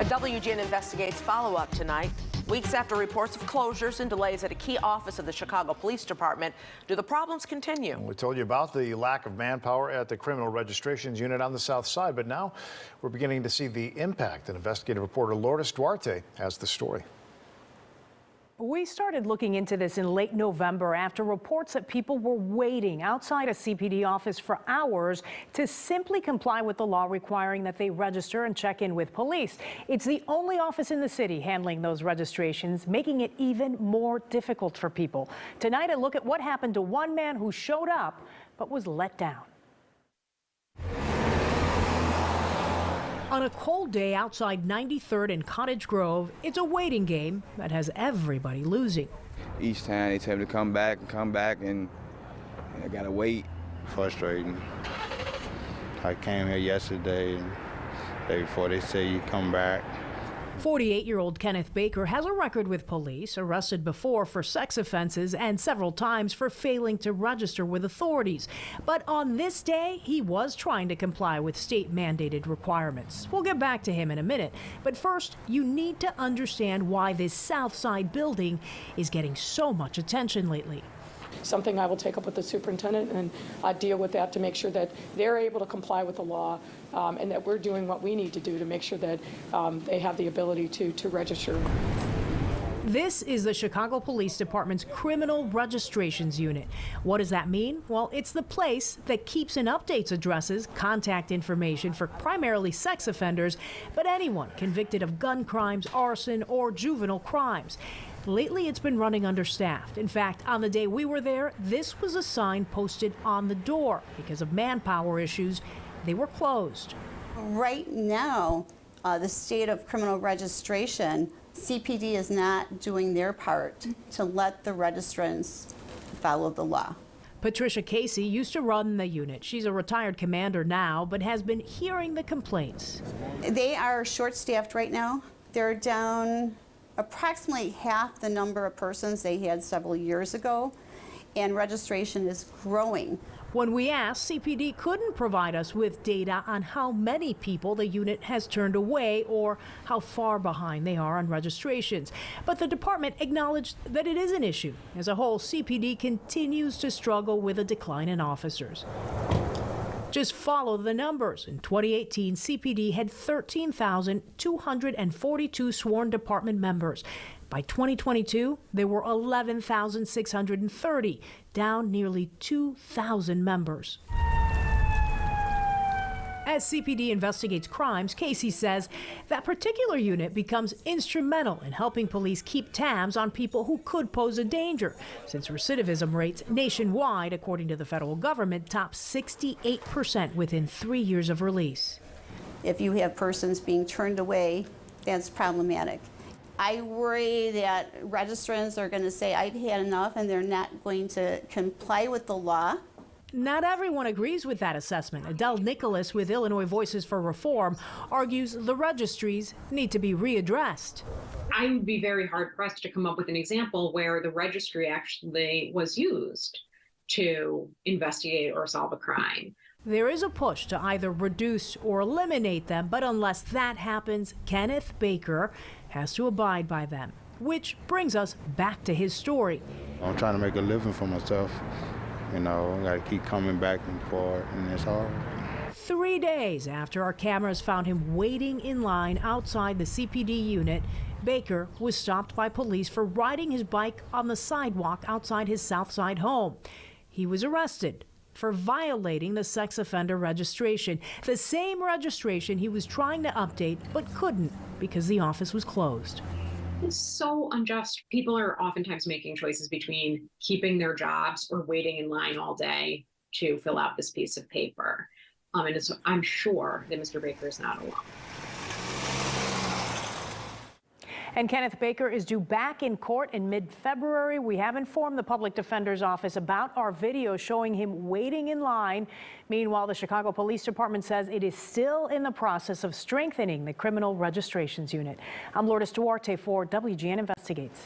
WGN Investigates follow-up tonight. Weeks after reports of closures and delays at a key office of the Chicago Police Department, do the problems continue? We told you about the lack of manpower at the criminal registrations unit on the south side, but now we're beginning to see the impact. And investigative reporter Lourdes Duarte has the story. We started looking into this in late November after reports that people were waiting outside a CPD office for hours to simply comply with the law requiring that they register and check in with police. It's the only office in the city handling those registrations, making it even more difficult for people. Tonight, a look at what happened to one man who showed up but was let down. On a cold day outside 93rd and Cottage Grove, it's a waiting game that has everybody losing. Each time they tell me to come back, and I gotta wait. Frustrating. I came here yesterday, and the day before they say you come back. 48-year-old Kenneth Baker has a record with police, arrested before for sex offenses and several times for failing to register with authorities. But on this day, he was trying to comply with state-mandated requirements. We'll get back to him in a minute. But first, you need to understand why this South Side building is getting so much attention lately. Something I will take up with the superintendent and deal with that to make sure that they're able to comply with the law and that we're doing what we need to do to make sure that they have the ability to register. This is the Chicago Police Department's Criminal Registrations Unit. What does that mean? Well, it's the place that keeps and updates addresses, contact information for primarily sex offenders, but anyone convicted of gun crimes, arson, or juvenile crimes. Lately, it's been running understaffed. In fact, on the day we were there, this was a sign posted on the door. Because of manpower issues, they were closed. Right now, the state of criminal registration, CPD is not doing their part to let the registrants follow the law. Patricia Casey used to run the unit. She's a retired commander now, but has been hearing the complaints. They are short-staffed right now. They're down approximately half the number of persons they had several years ago, and registration is growing. When we asked, CPD couldn't provide us with data on how many people the unit has turned away or how far behind they are on registrations. But the department acknowledged that it is an issue. As a whole, CPD continues to struggle with a decline in officers. Just follow the numbers. In 2018, CPD had 13,242 sworn department members. By 2022, there were 11,630, down nearly 2,000 members. As CPD investigates crimes, Casey says that particular unit becomes instrumental in helping police keep tabs on people who could pose a danger, since recidivism rates nationwide, according to the federal government, top 68% within 3 years of release. If you have persons being turned away, that's problematic. I worry that registrants are going to say, I've had enough, and they're not going to comply with the law. Not everyone agrees with that assessment. Adele Nicholas with Illinois Voices for Reform argues the registries need to be readdressed. I would be very hard-pressed to come up with an example where the registry actually was used to investigate or solve a crime. There is a push to either reduce or eliminate them, but unless that happens, Kenneth Baker has to abide by them. Which brings us back to his story. I'm trying to make a living for myself. You know, I gotta keep coming back and forth, and it's hard. 3 days after our cameras found him waiting in line outside the CPD unit, Baker was stopped by police for riding his bike on the sidewalk outside his South Side home. He was arrested for violating the sex offender registration, the same registration he was trying to update but couldn't because the office was closed. It's so unjust. People are oftentimes making choices between keeping their jobs or waiting in line all day to fill out this piece of paper. And I'm sure that Mr. Baker is not alone. And Kenneth Baker is due back in court in mid-February. We have informed the Public Defender's Office about our video showing him waiting in line. Meanwhile, the Chicago Police Department says it is still in the process of strengthening the Criminal Registrations Unit. I'm Lourdes Duarte for WGN Investigates.